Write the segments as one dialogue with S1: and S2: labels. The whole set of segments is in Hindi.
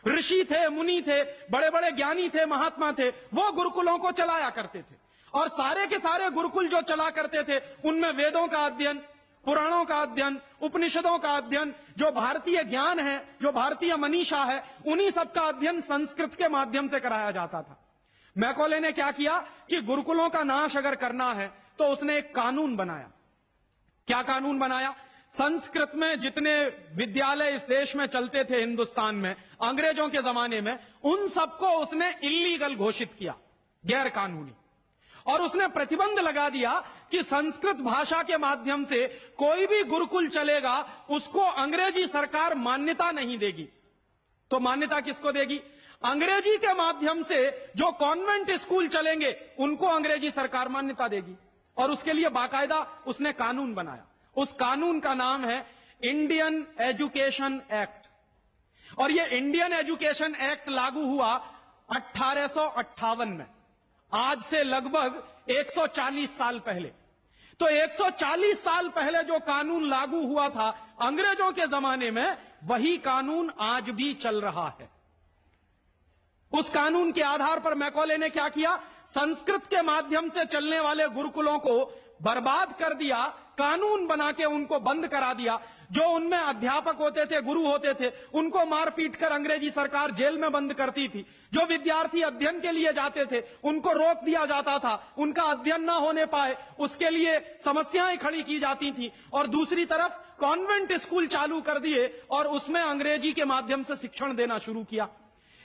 S1: ऋषि थे, मुनि थे, बड़े बड़े ज्ञानी थे, महात्मा थे, वो गुरुकुलों को चलाया करते थे। और सारे के सारे गुरुकुल जो चला करते थे उनमें वेदों का अध्ययन, पुराणों का अध्ययन, उपनिषदों का अध्ययन, जो भारतीय ज्ञान है, जो भारतीय मनीषा है, उन्हीं सब का अध्ययन संस्कृत के माध्यम से कराया जाता था। मैकॉले ने क्या किया कि गुरुकुलों का नाश अगर करना है तो उसने एक कानून बनाया। क्या कानून बनाया? संस्कृत में जितने विद्यालय इस देश में चलते थे, हिंदुस्तान में अंग्रेजों के जमाने में, उन सबको उसने इल्लीगल घोषित किया, गैर कानूनी। और उसने प्रतिबंध लगा दिया कि संस्कृत भाषा के माध्यम से कोई भी गुरुकुल चलेगा उसको अंग्रेजी सरकार मान्यता नहीं देगी। तो मान्यता किसको देगी? अंग्रेजी के माध्यम से जो कॉन्वेंट स्कूल चलेंगे उनको अंग्रेजी सरकार मान्यता देगी। और उसके लिए बाकायदा उसने कानून बनाया। उस कानून का नाम है इंडियन एजुकेशन एक्ट। और यह इंडियन एजुकेशन एक्ट लागू हुआ 1858 में, आज से लगभग 140 साल पहले। तो 140 साल पहले जो कानून लागू हुआ था अंग्रेजों के जमाने में, वही कानून आज भी चल रहा है। उस कानून के आधार पर मैकॉले ने क्या किया? संस्कृत के माध्यम से चलने वाले गुरुकुलों को बर्बाद कर दिया, कानून बना के उनको बंद करा दिया। जो उनमें अध्यापक होते थे, गुरु होते थे, उनको मार पीट कर अंग्रेजी सरकार जेल में बंद करती थी। जो विद्यार्थी अध्ययन के लिए जाते थे उनको रोक दिया जाता था, उनका अध्ययन ना होने पाए उसके लिए समस्याएं खड़ी की जाती थी। और दूसरी तरफ कॉन्वेंट स्कूल चालू कर दिए और उसमें अंग्रेजी के माध्यम से शिक्षण देना शुरू किया।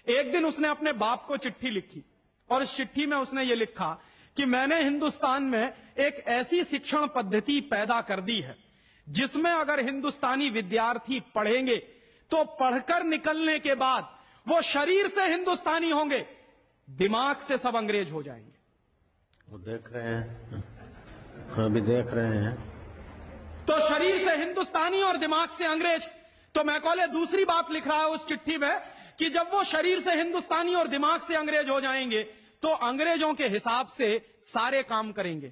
S1: एक दिन उसने अपने बाप को चिट्ठी लिखी और इस चिट्ठी में उसने ये लिखा कि मैंने हिंदुस्तान में एक ऐसी शिक्षण पद्धति पैदा कर दी है जिसमें अगर हिंदुस्तानी विद्यार्थी पढ़ेंगे तो पढ़कर निकलने के बाद वो शरीर से हिंदुस्तानी होंगे, दिमाग से सब अंग्रेज हो जाएंगे।
S2: वो देख रहे हैं, अभी देख रहे हैं।
S1: तो शरीर से हिंदुस्तानी और दिमाग से अंग्रेज। तो मैकॉले दूसरी बात लिख रहा है उस चिट्ठी में कि जब वो शरीर से हिंदुस्तानी और दिमाग से अंग्रेज हो जाएंगे तो अंग्रेजों के हिसाब से सारे काम करेंगे।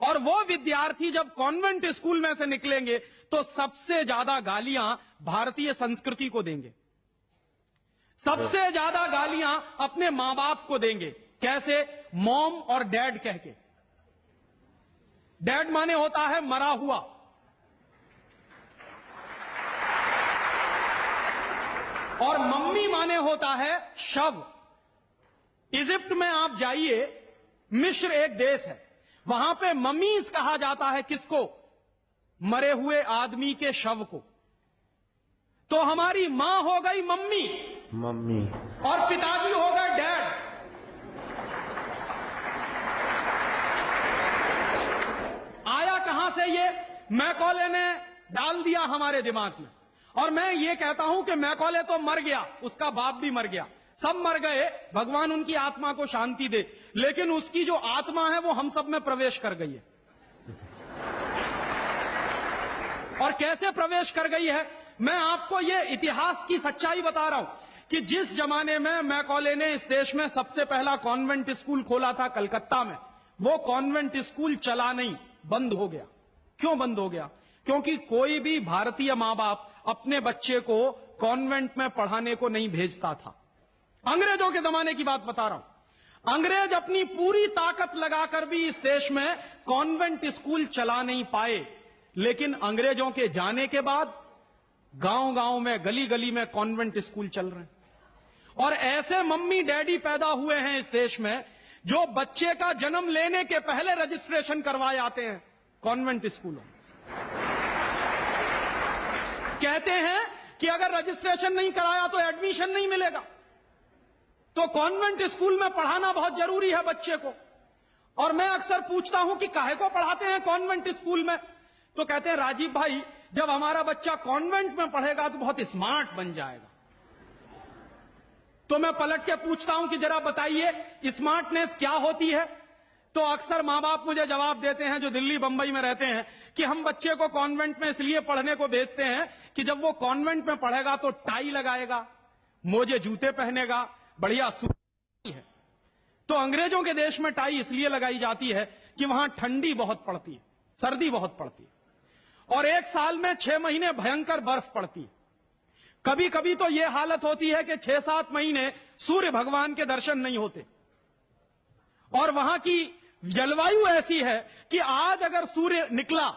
S1: और वो विद्यार्थी जब कॉन्वेंट स्कूल में से निकलेंगे तो सबसे ज्यादा गालियां भारतीय संस्कृति को देंगे, सबसे ज्यादा गालियां अपने मां बाप को देंगे। कैसे? मॉम और डैड कह के। डैड माने होता है मरा हुआ, और मम्मी माने होता है शव। इजिप्ट में आप जाइए, मिस्र एक देश है, वहां पे मम्मीज कहा जाता है किसको? मरे हुए आदमी के शव को। तो हमारी मां हो गई मम्मी,
S2: मम्मी,
S1: और पिताजी हो गए डैड। आया कहां से ये? मैकॉले ने डाल दिया हमारे दिमाग में। और मैं ये कहता हूं कि मैकॉले तो मर गया, उसका बाप भी मर गया, सब मर गए, भगवान उनकी आत्मा को शांति दे, लेकिन उसकी जो आत्मा है वो हम सब में प्रवेश कर गई है। और कैसे प्रवेश कर गई है? मैं आपको ये इतिहास की सच्चाई बता रहा हूं कि जिस जमाने में मैकॉले ने इस देश में सबसे पहला कॉन्वेंट स्कूल खोला था कलकत्ता में, वो कॉन्वेंट स्कूल चला नहीं, बंद हो गया। क्यों बंद हो गया? क्योंकि कोई भी भारतीय मां बाप अपने बच्चे को कॉन्वेंट में पढ़ाने को नहीं भेजता था। अंग्रेजों के जमाने की बात बता रहा हूं। अंग्रेज अपनी पूरी ताकत लगाकर भी इस देश में कॉन्वेंट स्कूल चला नहीं पाए, लेकिन अंग्रेजों के जाने के बाद गांव गांव में, गली गली में कॉन्वेंट स्कूल चल रहे हैं। और ऐसे मम्मी डैडी पैदा हुए हैं इस देश में जो बच्चे का जन्म लेने के पहले रजिस्ट्रेशन करवाए आते हैं कॉन्वेंट स्कूलों। कहते हैं कि अगर रजिस्ट्रेशन नहीं कराया तो एडमिशन नहीं मिलेगा। तो कॉन्वेंट स्कूल में पढ़ाना बहुत जरूरी है बच्चे को। और मैं अक्सर पूछता हूं कि काहे को पढ़ाते हैं कॉन्वेंट स्कूल में? तो कहते हैं राजीव भाई, जब हमारा बच्चा कॉन्वेंट में पढ़ेगा तो बहुत स्मार्ट बन जाएगा। तो मैं पलट के पूछता हूं कि जरा बताइए स्मार्टनेस क्या होती है? तो अक्सर मां बाप मुझे जवाब देते हैं जो दिल्ली बंबई में रहते हैं कि हम बच्चे को कॉन्वेंट में इसलिए पढ़ने को भेजते हैं कि जब वो कॉन्वेंट में पढ़ेगा तो टाई लगाएगा, मोजे जूते पहनेगा, बढ़िया सूट है। तो अंग्रेजों के देश में टाई इसलिए लगाई जाती है कि वहां ठंडी बहुत पड़ती है, सर्दी बहुत पड़ती है, और एक साल में 6 महीने भयंकर बर्फ पड़ती है। कभी कभी तो यह हालत होती है कि 6-7 महीने सूर्य भगवान के दर्शन नहीं होते। और वहां की जलवायु ऐसी है कि आज अगर सूर्य निकला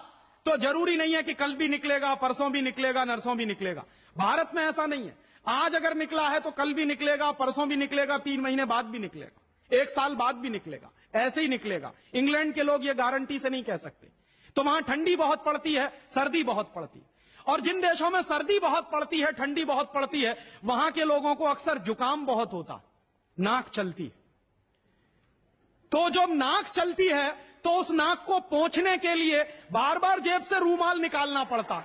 S1: तो जरूरी नहीं है कि कल भी निकलेगा, परसों भी निकलेगा, नरसों भी निकलेगा। भारत में ऐसा नहीं है। आज अगर निकला है तो कल भी निकलेगा, परसों भी निकलेगा, 3 महीने बाद भी निकलेगा, 1 साल बाद भी निकलेगा, ऐसे ही निकलेगा। इंग्लैंड के लोग ये गारंटी से नहीं कह सकते। तो वहां ठंडी बहुत पड़ती है, सर्दी बहुत पड़ती है। और जिन देशों में सर्दी बहुत पड़ती है, ठंडी बहुत पड़ती है, वहां के लोगों को अक्सर जुकाम बहुत होता, नाक चलती है। तो जब नाक चलती है तो उस नाक को पोंछने के लिए बार बार जेब से रूमाल निकालना पड़ता।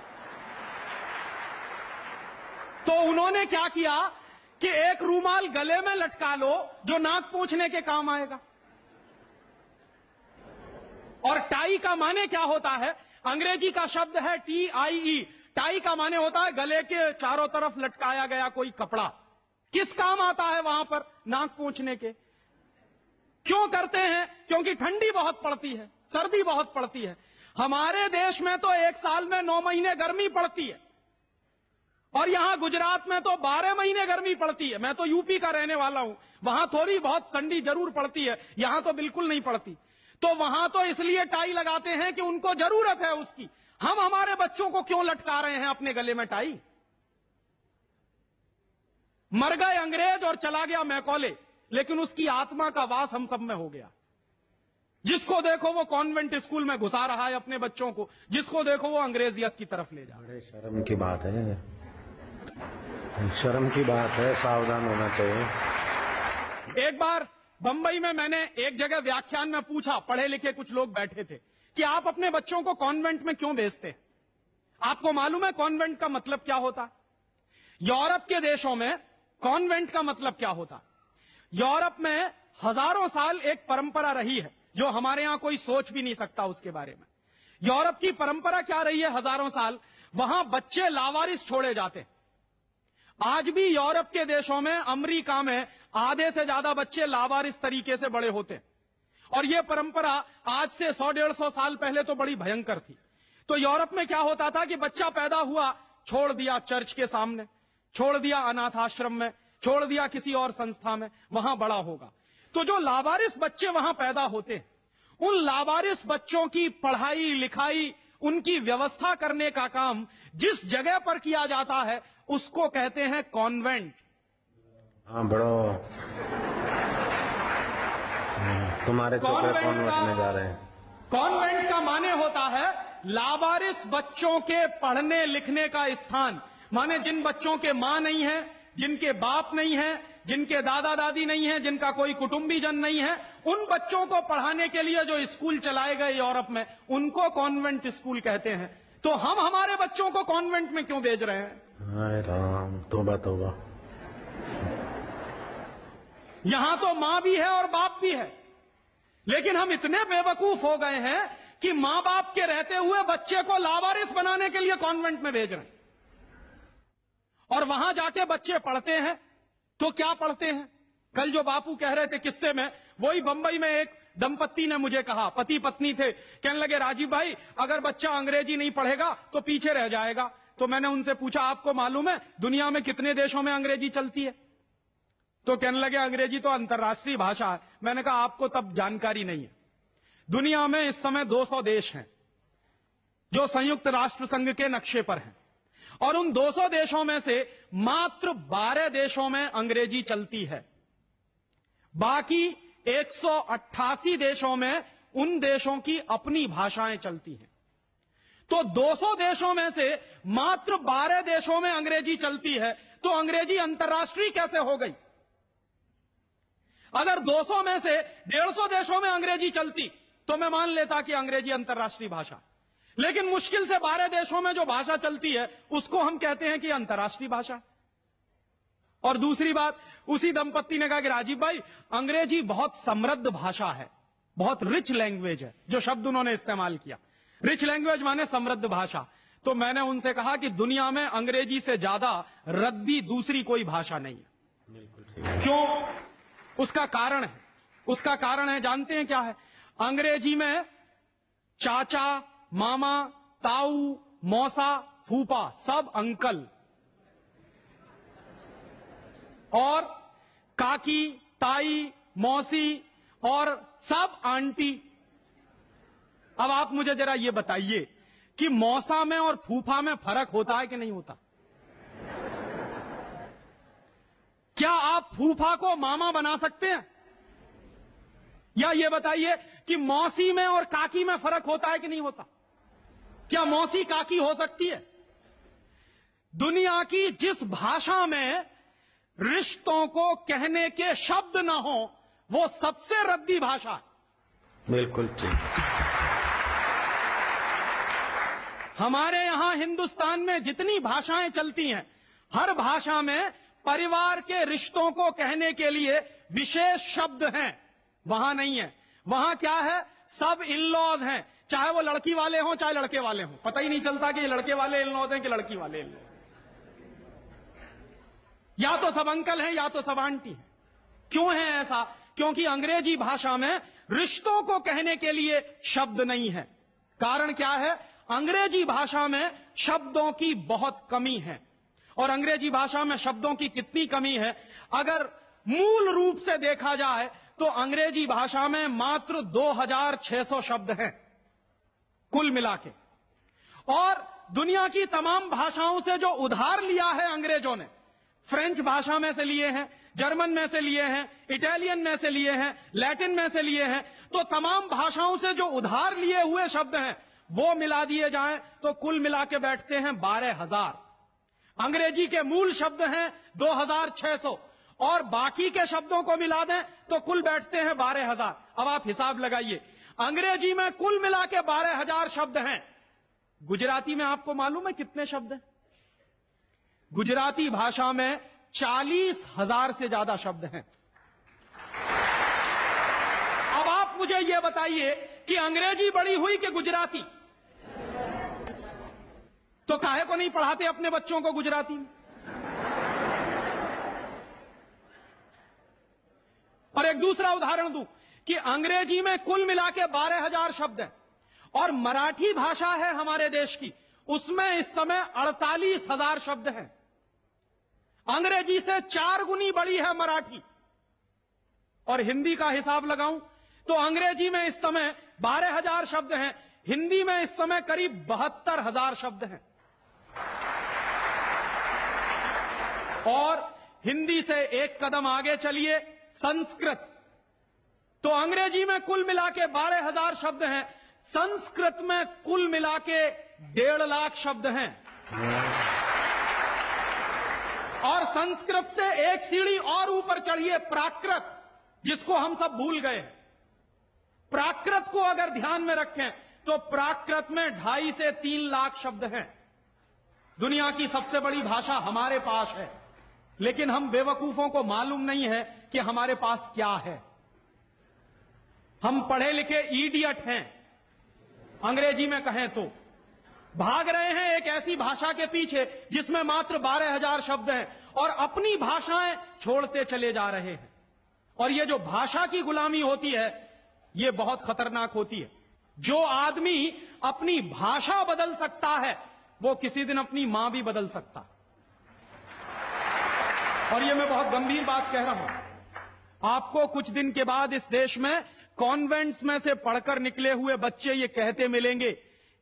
S1: तो उन्होंने क्या किया कि एक रूमाल गले में लटका लो जो नाक पोंछने के काम आएगा। और टाई का माने क्या होता है? अंग्रेजी का शब्द है TIE। टाई का माने होता है गले के चारों तरफ लटकाया गया कोई कपड़ा। किस काम आता है वहां पर? नाक पोंछने के। क्यों करते हैं? क्योंकि ठंडी बहुत पड़ती है, सर्दी बहुत पड़ती है। हमारे देश में तो 1 साल में 9 महीने गर्मी पड़ती है, और यहां गुजरात में तो 12 महीने गर्मी पड़ती है। मैं तो यूपी का रहने वाला हूं, वहां थोड़ी बहुत ठंडी जरूर पड़ती है, यहां तो बिल्कुल नहीं पड़ती। तो वहां तो इसलिए टाई लगाते हैं कि उनको जरूरत है उसकी। हम हमारे बच्चों को क्यों लटका रहे हैं अपने गले में टाई? मर गए अंग्रेज और चला गया मैकॉले, लेकिन उसकी आत्मा का वास हम सब में हो गया। जिसको देखो वो कॉन्वेंट स्कूल में घुसा रहा है अपने बच्चों को, जिसको देखो वो अंग्रेजियत की तरफ ले जा रहा है।
S2: बड़े शर्म की बात है, शर्म की बात है, सावधान होना चाहिए।
S1: एक बार बंबई में मैंने एक जगह व्याख्यान में पूछा, पढ़े लिखे कुछ लोग बैठे थे, कि आप अपने बच्चों को कॉन्वेंट में क्यों भेजते हैं? आपको मालूम है कॉन्वेंट का मतलब क्या होता है? यूरोप के देशों में कॉन्वेंट का मतलब क्या होता है? यूरोप में हजारों साल एक परंपरा रही है जो हमारे यहां कोई सोच भी नहीं सकता उसके बारे में। यूरोप की परंपरा क्या रही है हजारों साल? वहां बच्चे लावारिस छोड़े जाते। आज भी यूरोप के देशों में, अमेरिका में आधे से ज्यादा बच्चे लावारिस तरीके से बड़े होते। और यह परंपरा आज से 100-150 साल पहले तो बड़ी भयंकर थी। तो यूरोप में क्या होता था कि बच्चा पैदा हुआ, छोड़ दिया चर्च के सामने, छोड़ दिया अनाथ आश्रम में, छोड़ दिया किसी और संस्था में, वहां बड़ा होगा। तो जो लावारिस बच्चे वहां पैदा होते हैं, उन लावारिस बच्चों की पढ़ाई लिखाई, उनकी व्यवस्था करने का काम जिस जगह पर किया जाता है उसको कहते हैं कॉन्वेंट।
S2: हाँ बड़ो, तुम्हारे छोटे कॉन्वेंट में जा रहे हैं।
S1: कॉन्वेंट का माने होता है लावारिस बच्चों के पढ़ने लिखने का स्थान। माने जिन बच्चों के मां नहीं है, जिनके बाप नहीं है, जिनके दादा दादी नहीं है, जिनका कोई कुटुंबीजन नहीं है, उन बच्चों को पढ़ाने के लिए जो स्कूल चलाए गए यूरोप में, उनको कॉन्वेंट स्कूल कहते हैं। तो हम हमारे बच्चों को कॉन्वेंट में क्यों भेज रहे हैं?
S2: हाय राम, तौबा तौबा।
S1: यहां तो मां भी है और बाप भी है, लेकिन हम इतने बेवकूफ हो गए हैं कि मां बाप के रहते हुए बच्चे को लावारिस बनाने के लिए कॉन्वेंट में भेज रहे हैं। और वहां जाके बच्चे पढ़ते हैं तो क्या पढ़ते हैं? कल जो बापू कह रहे थे किस्से में, वही बंबई में एक दंपत्ति ने मुझे कहा, पति पत्नी थे, कहने लगे राजीव भाई अगर बच्चा अंग्रेजी नहीं पढ़ेगा तो पीछे रह जाएगा। तो मैंने उनसे पूछा आपको मालूम है दुनिया में कितने देशों में अंग्रेजी चलती है? तो कहने लगे अंग्रेजी तो अंतर्राष्ट्रीय भाषा है। मैंने कहा आपको तब जानकारी नहीं है। दुनिया में इस समय 200 देश हैं जो संयुक्त राष्ट्र संघ के नक्शे पर हैं, और उन 200 देशों में से मात्र 12 देशों में अंग्रेजी चलती है। बाकी 188 देशों में उन देशों की अपनी भाषाएं चलती हैं। तो 200 देशों में से मात्र 12 देशों में अंग्रेजी चलती है, तो अंग्रेजी अंतर्राष्ट्रीय कैसे हो गई? अगर 200 में से 150 देशों में अंग्रेजी चलती तो मैं मान लेता कि अंग्रेजी अंतर्राष्ट्रीय भाषा, लेकिन मुश्किल से 12 देशों में जो भाषा चलती है उसको हम कहते हैं कि अंतर्राष्ट्रीय भाषा। और दूसरी बात, उसी दंपत्ति ने कहा कि राजीव भाई अंग्रेजी बहुत समृद्ध भाषा है, बहुत रिच लैंग्वेज है। जो शब्द उन्होंने इस्तेमाल किया, रिच लैंग्वेज माने समृद्ध भाषा। तो मैंने उनसे कहा कि दुनिया में अंग्रेजी से ज्यादा रद्दी दूसरी कोई भाषा नहीं है।
S2: बिल्कुल।
S1: क्यों? उसका कारण है, उसका कारण है जानते हैं क्या है? अंग्रेजी में चाचा, मामा, ताऊ, मौसा, फूफा सब अंकल। और काकी, ताई, मौसी और सब आंटी। अब आप मुझे जरा ये बताइए कि मौसा में और फूफा में फर्क होता है कि नहीं होता? क्या आप फूफा को मामा बना सकते हैं? या ये बताइए कि मौसी में और काकी में फर्क होता है कि नहीं होता? क्या मौसी काकी हो सकती है? दुनिया की जिस भाषा में रिश्तों को कहने के शब्द ना हो, वो सबसे रद्दी भाषा है।
S2: बिल्कुल ठीक।
S1: हमारे यहां हिंदुस्तान में जितनी भाषाएं चलती हैं, हर भाषा में परिवार के रिश्तों को कहने के लिए विशेष शब्द हैं। वहां नहीं है। वहां क्या है? सब इन लॉज हैं, चाहे वो लड़की वाले हों चाहे लड़के वाले हों। पता ही नहीं चलता कि ये लड़के वाले इन लॉज हैं कि लड़की वाले इन लॉज। या तो सब अंकल हैं या तो सब आंटी हैं। क्यों है ऐसा? क्योंकि अंग्रेजी भाषा में रिश्तों को कहने के लिए शब्द नहीं है। कारण क्या है? अंग्रेजी भाषा में शब्दों की बहुत कमी है। और अंग्रेजी भाषा में शब्दों की कितनी कमी है? अगर मूल रूप से देखा जाए तो अंग्रेजी भाषा में मात्र 2600 शब्द हैं कुल मिला के। और दुनिया की तमाम भाषाओं से जो उधार लिया है अंग्रेजों ने, फ्रेंच भाषा में से लिए हैं, जर्मन में से लिए हैं, इटालियन में से लिए हैं, लैटिन में से लिए हैं, तो तमाम भाषाओं से जो उधार लिए हुए शब्द हैं वो मिला दिए जाएं तो कुल मिला के बैठते हैं 12,000। अंग्रेजी के मूल शब्द हैं 2600 और बाकी के शब्दों को मिला दें तो कुल बैठते हैं 12,000। अब आप हिसाब लगाइए, अंग्रेजी में कुल मिला के 12,000 शब्द हैं। गुजराती में आपको मालूम है कितने शब्द हैं? गुजराती भाषा में 40,000 से ज्यादा शब्द हैं। अब आप मुझे यह बताइए कि अंग्रेजी बड़ी हुई कि गुजराती? तो काहे को नहीं पढ़ाते अपने बच्चों को गुजराती में? और एक दूसरा उदाहरण दूं कि अंग्रेजी में कुल मिला के 12,000 शब्द हैं और मराठी भाषा है हमारे देश की, उसमें इस समय 48,000 शब्द हैं। अंग्रेजी से 4 गुनी बड़ी है मराठी। और हिंदी का हिसाब लगाऊं तो अंग्रेजी में इस समय 12,000 शब्द हैं, हिंदी में इस समय करीब 72,000 शब्द हैं। और हिंदी से एक कदम आगे चलिए, संस्कृत। तो अंग्रेजी में कुल मिला के 12,000 शब्द हैं, संस्कृत में कुल मिला के 1.5 लाख शब्द हैं। और संस्कृत से एक सीढ़ी और ऊपर चढ़िए, प्राकृत, जिसको हम सब भूल गए। प्राकृत को अगर ध्यान में रखें तो प्राकृत में 2.5 से 3 लाख शब्द हैं। दुनिया की सबसे बड़ी भाषा हमारे पास है, लेकिन हम बेवकूफों को मालूम नहीं है कि हमारे पास क्या है। हम पढ़े लिखे इडियट हैं, अंग्रेजी में कहें तो। भाग रहे हैं एक ऐसी भाषा के पीछे जिसमें मात्र 12,000 शब्द हैं और अपनी भाषाएं छोड़ते चले जा रहे हैं। और ये जो भाषा की गुलामी होती है, ये बहुत खतरनाक होती है। जो आदमी अपनी भाषा बदल सकता है, वो किसी दिन अपनी मां भी बदल सकता है। और ये मैं बहुत गंभीर बात कह रहा हूं। आपको कुछ दिन के बाद इस देश में कॉन्वेंट्स में से पढ़कर निकले हुए बच्चे ये कहते मिलेंगे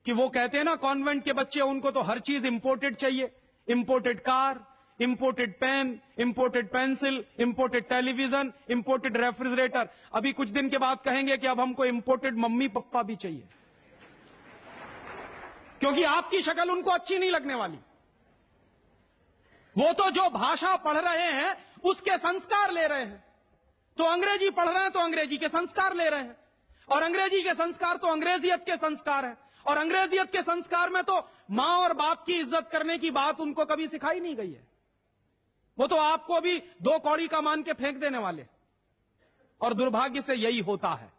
S1: कि वो कहते हैं ना, कॉन्वेंट के बच्चे, उनको तो हर चीज इंपोर्टेड चाहिए। Imported car, imported pen, imported pencil, imported television, imported refrigerator. अभी कुछ दिन के बाद कहेंगे कि अब हमको इंपोर्टेड मम्मी पप्पा भी चाहिए, क्योंकि आपकी शक्ल उनको अच्छी नहीं लगने वाली। वो तो जो भाषा पढ़ रहे हैं उसके संस्कार ले रहे हैं। तो अंग्रेजी पढ़ रहे हैं तो अंग्रेजी के संस्कार ले रहे हैं, और अंग्रेजी के संस्कार तो अंग्रेजियत के संस्कार हैं। और अंग्रेजियत के संस्कार में तो मां और बाप की इज्जत करने की बात उनको कभी सिखाई नहीं गई है। वो तो आपको भी 2 कौड़ी का मान के फेंक देने वाले। और दुर्भाग्य से यही होता है।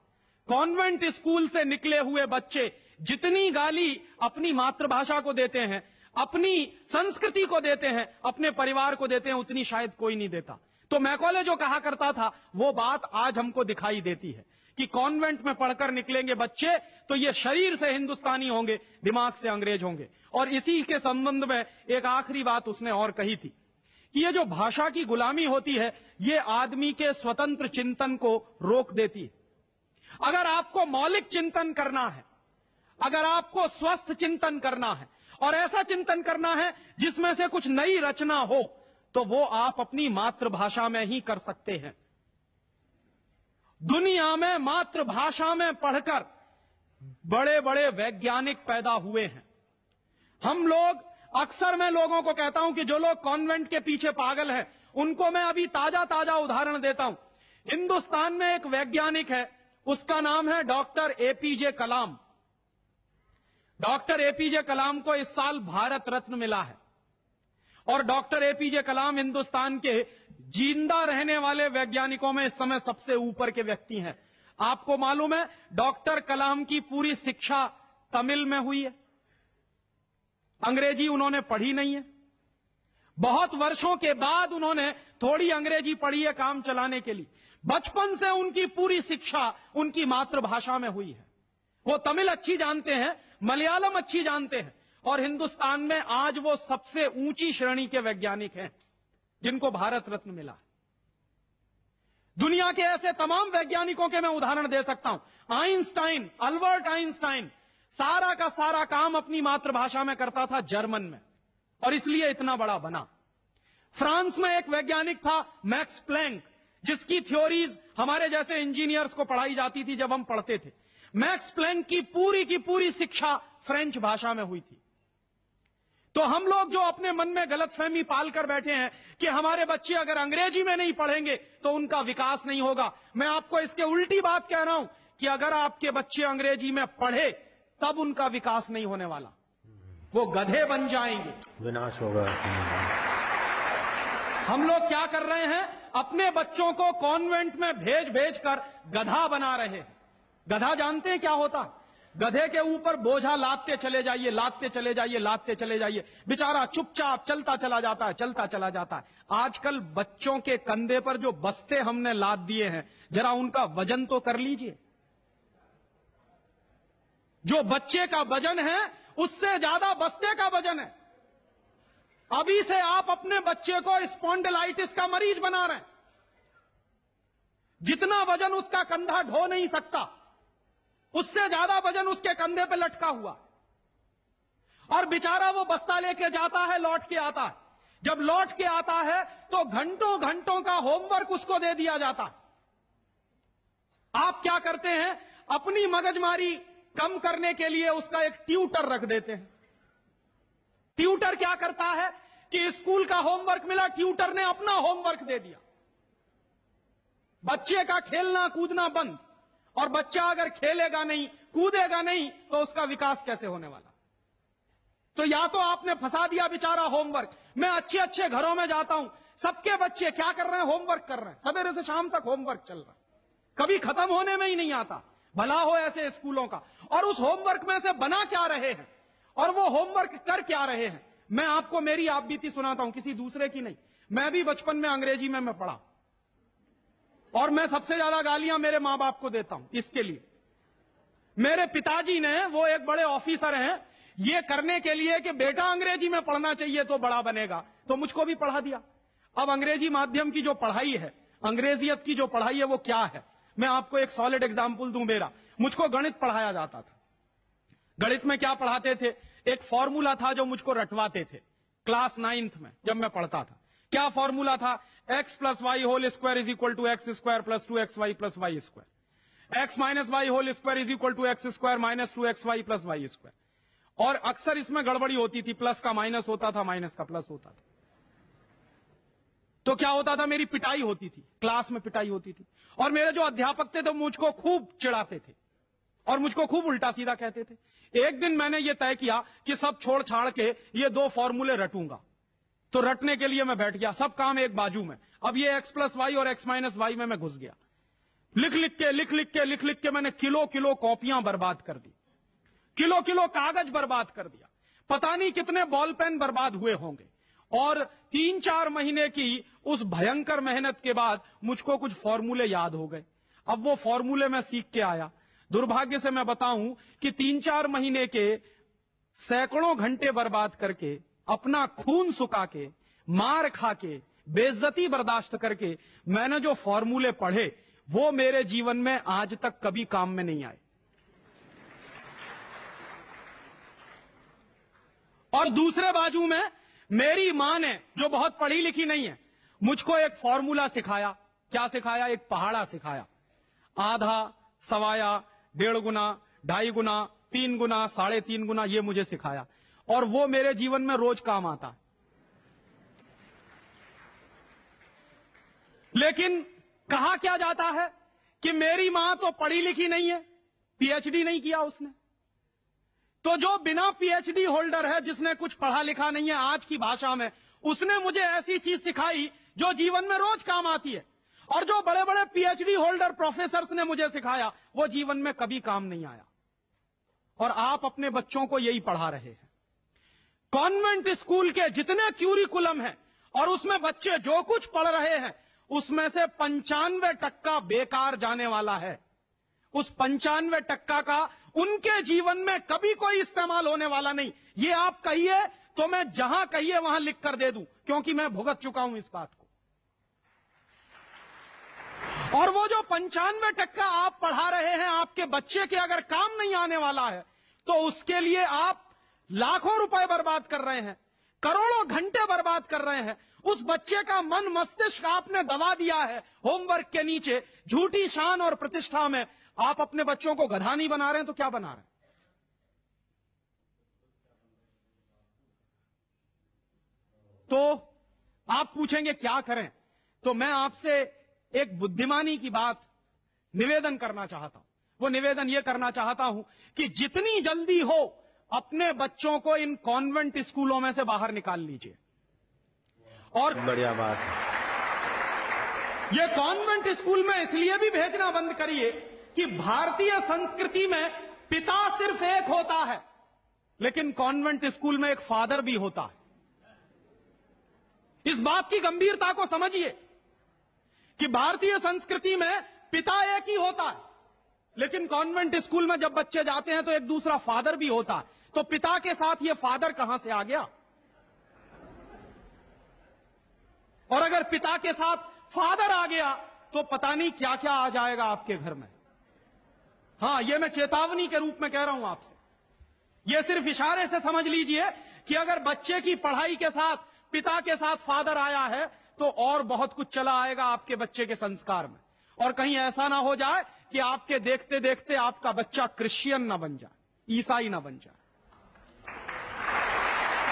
S1: कॉन्वेंट स्कूल से निकले हुए बच्चे जितनी गाली अपनी मातृभाषा को देते हैं, अपनी संस्कृति को देते हैं, अपने परिवार को देते हैं, उतनी शायद कोई नहीं देता। तो मैकॉले जो कहा करता था, वो बात आज हमको दिखाई देती है कि कॉन्वेंट में पढ़कर निकलेंगे बच्चे तो ये शरीर से हिंदुस्तानी होंगे, दिमाग से अंग्रेज होंगे। और इसी के संबंध में एक आखिरी बात उसने और कही थी कि ये जो भाषा की गुलामी होती है ये आदमी के स्वतंत्र चिंतन को रोक देती है। अगर आपको मौलिक चिंतन करना है, अगर आपको स्वस्थ चिंतन करना है और ऐसा चिंतन करना है जिसमें से कुछ नई रचना हो, तो वो आप अपनी मातृभाषा में ही कर सकते हैं। दुनिया में मातृभाषा में पढ़कर बड़े बड़े वैज्ञानिक पैदा हुए हैं। हम लोग अक्सर मैं लोगों को कहता हूं कि जो लोग कॉन्वेंट के पीछे पागल हैं, उनको मैं अभी ताजा ताजा उदाहरण देता हूं। हिंदुस्तान में एक वैज्ञानिक है, उसका नाम है डॉक्टर एपीजे कलाम। डॉक्टर एपीजे कलाम को इस साल भारत रत्न मिला है और डॉक्टर एपीजे कलाम हिंदुस्तान के जिंदा रहने वाले वैज्ञानिकों में इस समय सबसे ऊपर के व्यक्ति हैं। आपको मालूम है डॉक्टर कलाम की पूरी शिक्षा तमिल में हुई है, अंग्रेजी उन्होंने पढ़ी नहीं है। बहुत वर्षों के बाद उन्होंने थोड़ी अंग्रेजी पढ़ी है काम चलाने के लिए। बचपन से उनकी पूरी शिक्षा उनकी मातृभाषा में हुई है। वो तमिल अच्छी जानते हैं, मलयालम अच्छी जानते हैं और हिंदुस्तान में आज वो सबसे ऊंची श्रेणी के वैज्ञानिक हैं जिनको भारत रत्न मिला। दुनिया के ऐसे तमाम वैज्ञानिकों के मैं उदाहरण दे सकता हूं। आइंस्टाइन, अल्बर्ट आइंस्टाइन सारा का सारा काम अपनी मातृभाषा में करता था, जर्मन में, और इसलिए इतना बड़ा बना। फ्रांस में एक वैज्ञानिक था मैक्स प्लैंक, जिसकी थ्योरीज हमारे जैसे इंजीनियर्स को पढ़ाई जाती थी जब हम पढ़ते थे। मैक्स प्लैंक की पूरी शिक्षा फ्रेंच भाषा में हुई थी। तो हम लोग जो अपने मन में गलतफहमी पालकर बैठे हैं कि हमारे बच्चे अगर अंग्रेजी में नहीं पढ़ेंगे तो उनका विकास नहीं होगा, मैं आपको इसके उल्टी बात कह रहा हूं कि अगर आपके बच्चे अंग्रेजी में पढ़े तब उनका विकास नहीं होने वाला, वो गधे बन जाएंगे,
S2: विनाश होगा।
S1: हम लोग क्या कर रहे हैं, अपने बच्चों को कॉन्वेंट में भेज कर गधा बना रहे हैं। गधा जानते हैं क्या होता है? गधे के ऊपर बोझा लादते चले जाइए, लादते चले जाइए, लादते चले जाइए, बेचारा चुपचाप चलता चला जाता है, चलता चला जाता है। आजकल बच्चों के कंधे पर जो बस्ते हमने लाद दिए हैं, जरा उनका वजन तो कर लीजिए। जो बच्चे का वजन है उससे ज्यादा बस्ते का वजन है। अभी से आप अपने बच्चे को स्पॉन्डिलाइटिस का मरीज बना रहे हैं। जितना वजन उसका कंधा ढो नहीं सकता, उससे ज्यादा वजन उसके कंधे पे लटका हुआ, और बेचारा वो बस्ता लेके जाता है, लौट के आता है। जब लौट के आता है तो घंटों घंटों का होमवर्क उसको दे दिया जाता है। आप क्या करते हैं, अपनी मगजमारी कम करने के लिए उसका एक ट्यूटर रख देते हैं। ट्यूटर क्या करता है कि स्कूल का होमवर्क मिला, ट्यूटर ने अपना होमवर्क दे दिया। बच्चे का खेलना कूदना बंद, और बच्चा अगर खेलेगा नहीं, कूदेगा नहीं, तो उसका विकास कैसे होने वाला? तो या तो आपने फंसा दिया बेचारा होमवर्क। मैं अच्छे अच्छे घरों में जाता हूं, सबके बच्चे क्या कर रहे हैं, होमवर्क कर रहे हैं, सवेरे से शाम तक होमवर्क चल रहा है, कभी खत्म होने में ही नहीं आता। भला हो ऐसे स्कूलों का। और उस होमवर्क में से बना क्या रहे हैं और वो होमवर्क कर क्या रहे हैं? मैं आपको मेरी आप बीती सुनाता हूं, किसी दूसरे की नहीं। मैं भी बचपन में अंग्रेजी में मैं पढ़ा, और मैं सबसे ज्यादा गालियां मेरे मां बाप को देता हूं इसके लिए। मेरे पिताजी ने, वो एक बड़े ऑफिसर हैं, ये करने के लिए कि बेटा अंग्रेजी में पढ़ना चाहिए तो बड़ा बनेगा, तो मुझको भी पढ़ा दिया। अब अंग्रेजी माध्यम की जो पढ़ाई है, अंग्रेजियत की जो पढ़ाई है, वो क्या है? मैं आपको एक सॉलिड एग्जाम्पल दूं मेरा। मुझको गणित पढ़ाया जाता था। गणित में क्या पढ़ाते थे? एक फॉर्मूला था जो मुझको रटवाते थे क्लास 9th में जब मैं पढ़ता था। क्या फॉर्मूला था? x plus Y whole square is equal to X square plus 2xy plus Y square, x minus Y whole square is equal to X square minus 2xy plus Y square. और अक्सर इसमें गड़बड़ी होती थी, प्लस का माइनस होता था, माइनस का प्लस होता था। तो क्या होता था, मेरी पिटाई होती थी, क्लास में पिटाई होती थी। और मेरे जो अध्यापक थे तो मुझको खूब चिढ़ाते थे और मुझको खूब उल्टा सीधा कहते थे। एक दिन मैंने ये तय किया कि सब छोड़ छाड़ के ये 2 फॉर्मूले रटूंगा। तो रटने के लिए मैं बैठ गया, सब काम एक बाजू में। अब ये x प्लस वाई और x माइनस वाई में मैं घुस गया। लिख लिख के मैंने किलो कॉपियां बर्बाद कर दी, किलो कागज बर्बाद कर दिया, पता नहीं कितने बॉल पेन बर्बाद हुए होंगे। और 3-4 महीने की उस भयंकर मेहनत के बाद मुझको कुछ फॉर्मूले याद हो गए। अब वो फॉर्मूले मैं सीख के आया। दुर्भाग्य से मैं बताऊं कि 3-4 महीने के सैकड़ों घंटे बर्बाद करके, अपना खून सुखा के मार खा के, बेइज्जती बर्दाश्त करके मैंने जो फॉर्मूले पढ़े वो मेरे जीवन में आज तक कभी काम में नहीं आए। और दूसरे बाजू में मेरी मां ने, जो बहुत पढ़ी लिखी नहीं है, मुझको एक फॉर्मूला सिखाया। क्या सिखाया? एक पहाड़ा सिखाया। आधा, सवाया, 1.5 गुना, 2.5 गुना, 3 गुना, 3.5 गुना, ये मुझे सिखाया और वो मेरे जीवन में रोज काम आता। लेकिन कहा क्या जाता है कि मेरी मां तो पढ़ी लिखी नहीं है, पीएचडी नहीं किया उसने। तो जो बिना पीएचडी होल्डर है, जिसने कुछ पढ़ा लिखा नहीं है, आज की भाषा में, उसने मुझे ऐसी चीज सिखाई जो जीवन में रोज काम आती है। और जो बड़े बड़े पीएचडी होल्डर प्रोफेसर्स ने मुझे सिखाया वो जीवन में कभी काम नहीं आया। और आप अपने बच्चों को यही पढ़ा रहे हैं। कॉन्वेंट स्कूल के जितने क्यूरिकुलम हैं और उसमें बच्चे जो कुछ पढ़ रहे हैं उसमें से 95% बेकार जाने वाला है। उस 95% का उनके जीवन में कभी कोई इस्तेमाल होने वाला नहीं। ये आप कहिए तो मैं जहां कहिए वहां लिख कर दे दूं, क्योंकि मैं भुगत चुका हूं इस बात को। और वो जो 95% आप पढ़ा रहे हैं, आपके बच्चे के अगर काम नहीं आने वाला है तो उसके लिए आप लाखों रुपए बर्बाद कर रहे हैं, करोड़ों घंटे बर्बाद कर रहे हैं। उस बच्चे का मन मस्तिष्क आपने दबा दिया है होमवर्क के नीचे। झूठी शान और प्रतिष्ठा में आप अपने बच्चों को गधा नहीं बना रहे हैं तो क्या बना रहे हैं? तो आप पूछेंगे क्या करें, तो मैं आपसे एक बुद्धिमानी की बात निवेदन करना चाहता हूं। वो निवेदन ये करना चाहता हूं कि जितनी जल्दी हो अपने बच्चों को इन कॉन्वेंट स्कूलों में से बाहर निकाल लीजिए। और
S2: बढ़िया बात है।
S1: ये कॉन्वेंट स्कूल में इसलिए भी भेजना बंद करिए कि भारतीय संस्कृति में पिता सिर्फ एक होता है, लेकिन कॉन्वेंट स्कूल में एक फादर भी होता है। इस बात की गंभीरता को समझिए कि भारतीय संस्कृति में पिता एक ही होता है, लेकिन कॉन्वेंट स्कूल में जब बच्चे जाते हैं तो एक दूसरा फादर भी होता है। तो पिता के साथ ये फादर कहां से आ गया? और अगर पिता के साथ फादर आ गया तो पता नहीं क्या क्या आ जाएगा आपके घर में। हां, यह मैं चेतावनी के रूप में कह रहा हूं आपसे। यह सिर्फ इशारे से समझ लीजिए कि अगर बच्चे की पढ़ाई के साथ पिता के साथ फादर आया है तो और बहुत कुछ चला आएगा आपके बच्चे के संस्कार में। और कहीं ऐसा ना हो जाए कि आपके देखते देखते आपका बच्चा क्रिश्चियन ना बन जाए, ईसाई ना बन जाए।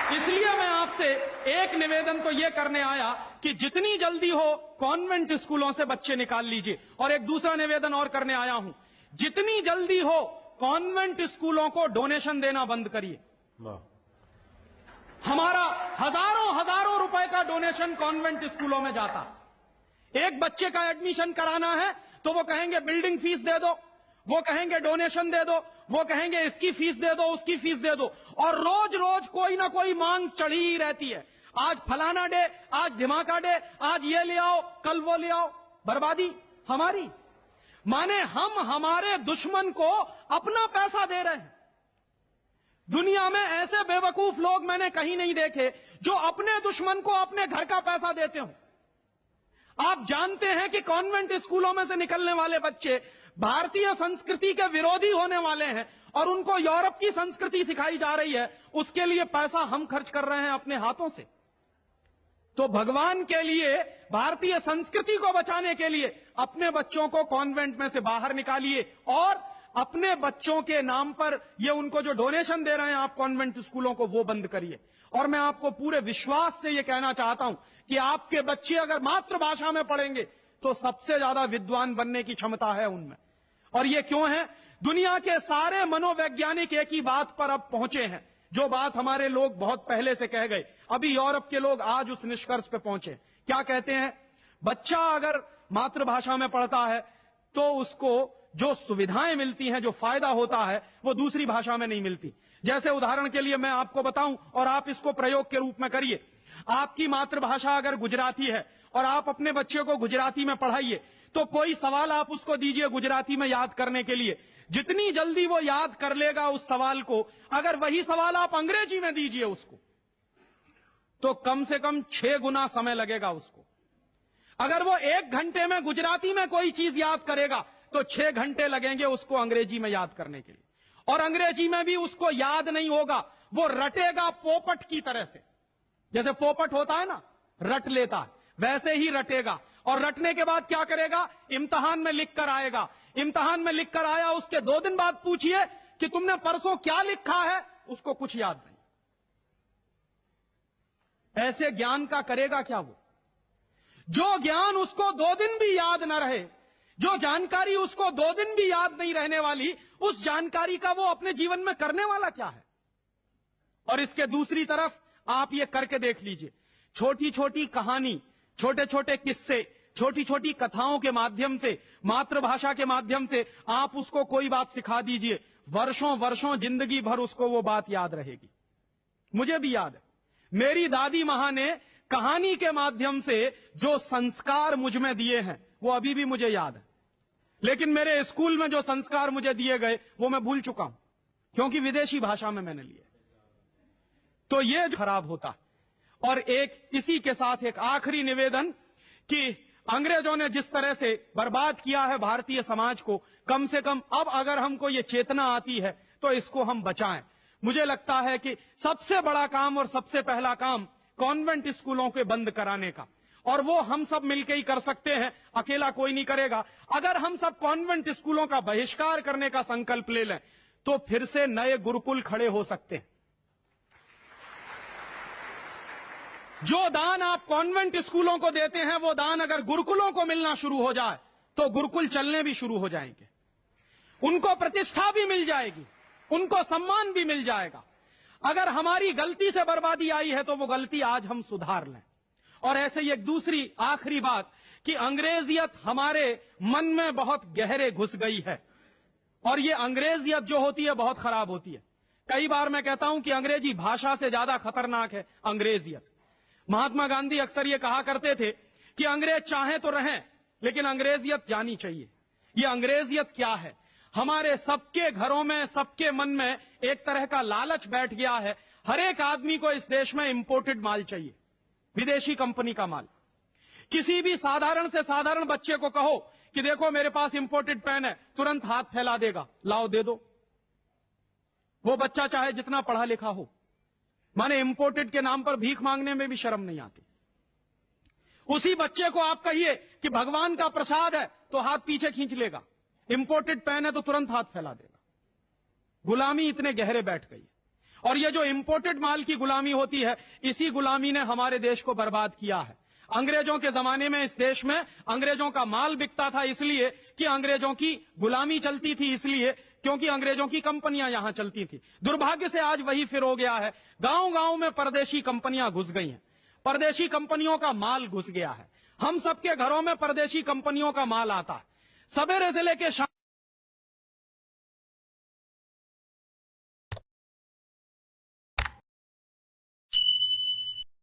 S1: इसलिए मैं आपसे एक निवेदन तो यह करने आया कि जितनी जल्दी हो कॉन्वेंट स्कूलों से बच्चे निकाल लीजिए। और एक दूसरा निवेदन और करने आया हूं, जितनी जल्दी हो कॉन्वेंट स्कूलों को डोनेशन देना बंद करिए। हमारा हजारों रुपए का डोनेशन कॉन्वेंट स्कूलों में जाता। एक बच्चे का एडमिशन कराना है तो वो कहेंगे बिल्डिंग फीस दे दो, वो कहेंगे डोनेशन दे दो, वो कहेंगे इसकी फीस दे दो, उसकी फीस दे दो। और रोज रोज कोई ना कोई मांग चढ़ी ही रहती है। आज फलाना डे, आज धमाका डे, आज ये ले आओ, कल वो ले आओ। बर्बादी हमारी, माने हम हमारे दुश्मन को अपना पैसा दे रहे हैं। दुनिया में ऐसे बेवकूफ लोग मैंने कहीं नहीं देखे जो अपने दुश्मन को अपने घर का पैसा देते हो। आप जानते हैं कि कॉन्वेंट स्कूलों में से निकलने वाले बच्चे भारतीय संस्कृति के विरोधी होने वाले हैं और उनको यूरोप की संस्कृति सिखाई जा रही है। उसके लिए पैसा हम खर्च कर रहे हैं अपने हाथों से। तो भगवान के लिए, भारतीय संस्कृति को बचाने के लिए अपने बच्चों को कॉन्वेंट में से बाहर निकालिए और अपने बच्चों के नाम पर ये उनको जो डोनेशन दे रहे हैं आप कॉन्वेंट स्कूलों को, वो बंद करिए। और मैं आपको पूरे विश्वास से ये कहना चाहता हूं कि आपके बच्चे अगर मातृभाषा में पढ़ेंगे तो सबसे ज्यादा विद्वान बनने की क्षमता है उनमें। और ये क्यों है? दुनिया के सारे मनोवैज्ञानिक एक ही बात पर अब पहुंचे हैं, जो बात हमारे लोग बहुत पहले से कह गए। अभी यूरोप के लोग आज उस निष्कर्ष पे पहुंचे। क्या कहते हैं? बच्चा अगर मातृभाषा में पढ़ता है तो उसको जो सुविधाएं मिलती हैं, जो फायदा होता है, वो दूसरी भाषा में नहीं मिलती। जैसे उदाहरण के लिए मैं आपको बताऊं और आप इसको प्रयोग के रूप में करिए। आपकी मातृभाषा अगर गुजराती है और आप अपने बच्चे को गुजराती में पढ़ाइए तो कोई सवाल आप उसको दीजिए गुजराती में याद करने के लिए, जितनी जल्दी वो याद कर लेगा उस सवाल को, अगर वही सवाल आप अंग्रेजी में दीजिए उसको तो कम से कम 6 गुना समय लगेगा उसको। अगर वो 1 घंटे में गुजराती में कोई चीज याद करेगा तो 6 घंटे लगेंगे उसको अंग्रेजी में याद करने के लिए। और अंग्रेजी में भी उसको याद नहीं होगा, वो रटेगा पोपट की तरह से। जैसे पोपट होता है ना, रट लेता है, वैसे ही रटेगा। और रटने के बाद क्या करेगा, इम्तिहान में लिख कर आएगा। इम्तिहान में लिख कर आया, उसके 2 दिन बाद पूछिए कि तुमने परसों क्या लिखा है, उसको कुछ याद नहीं। ऐसे ज्ञान का करेगा क्या वो? जो ज्ञान उसको 2 दिन भी याद न रहे, जो जानकारी उसको 2 दिन भी याद नहीं रहने वाली, उस जानकारी का वो अपने जीवन में करने वाला क्या है? और इसके दूसरी तरफ आप ये करके देख लीजिए, छोटी छोटी कहानी, छोटे छोटे किस्से, छोटी छोटी कथाओं के माध्यम से, मातृभाषा के माध्यम से आप उसको कोई बात सिखा दीजिए, वर्षों वर्षों जिंदगी भर उसको वो बात याद रहेगी। मुझे भी याद है, मेरी दादी मां ने कहानी के माध्यम से जो संस्कार मुझ में दिए हैं वो अभी भी मुझे याद है। लेकिन मेरे स्कूल में जो संस्कार मुझे दिए गए वो मैं भूल चुका हूं, क्योंकि विदेशी भाषा में मैंने लिए। तो ये खराब होता है। और एक इसी के साथ एक आखिरी निवेदन कि अंग्रेजों ने जिस तरह से बर्बाद किया है भारतीय समाज को, कम से कम अब अगर हमको ये चेतना आती है तो इसको हम बचाएं। मुझे लगता है कि सबसे बड़ा काम और सबसे पहला काम कॉन्वेंट स्कूलों के बंद कराने का, और वो हम सब मिलकर ही कर सकते हैं, अकेला कोई नहीं करेगा। अगर हम सब कॉन्वेंट स्कूलों का बहिष्कार करने का संकल्प ले लें तो फिर से नए गुरुकुल खड़े हो सकते हैं। जो दान आप कॉन्वेंट स्कूलों को देते हैं वो दान अगर गुरुकुलों को मिलना शुरू हो जाए तो गुरुकुल चलने भी शुरू हो जाएंगे, उनको प्रतिष्ठा भी मिल जाएगी, उनको सम्मान भी मिल जाएगा। अगर हमारी गलती से बर्बादी आई है तो वो गलती आज हम सुधार लें। और ऐसे ही एक दूसरी आखिरी बात कि अंग्रेजियत हमारे मन में बहुत गहरे घुस गई है, और ये अंग्रेजियत जो होती है बहुत खराब होती है। कई बार मैं कहता हूं कि अंग्रेजी भाषा से ज्यादा खतरनाक है अंग्रेजियत। महात्मा गांधी अक्सर ये कहा करते थे कि अंग्रेज चाहे तो रहें लेकिन अंग्रेजियत जानी चाहिए। ये अंग्रेजियत क्या है? हमारे सबके घरों में, सबके मन में एक तरह का लालच बैठ गया है। हर एक आदमी को इस देश में इंपोर्टेड माल चाहिए, विदेशी कंपनी का माल। किसी भी साधारण से साधारण बच्चे को कहो कि देखो मेरे पास इंपोर्टेड पेन है, तुरंत हाथ फैला देगा, लाओ दे दो। वो बच्चा चाहे जितना पढ़ा लिखा हो, माने इंपोर्टेड के नाम पर भीख मांगने में भी शर्म नहीं आती। उसी बच्चे को आप कहिए कि भगवान का प्रसाद है तो हाथ पीछे खींच लेगा, इंपोर्टेड पेन है तो तुरंत हाथ फैला देगा। गुलामी इतने गहरे बैठ गई। और ये जो इंपोर्टेड माल की गुलामी होती है, इसी गुलामी ने हमारे देश को बर्बाद किया है। अंग्रेजों के जमाने में इस देश में अंग्रेजों का माल बिकता था इसलिए कि अंग्रेजों की गुलामी चलती थी, इसलिए क्योंकि अंग्रेजों की कंपनियां यहां चलती थी। दुर्भाग्य से आज वही फिर हो गया है। गांव गांव में परदेशी कंपनियां घुस गई हैं, परदेशी कंपनियों का माल घुस गया है। हम सबके घरों में परदेशी कंपनियों का माल आता है। सवेरे से लेकर शाम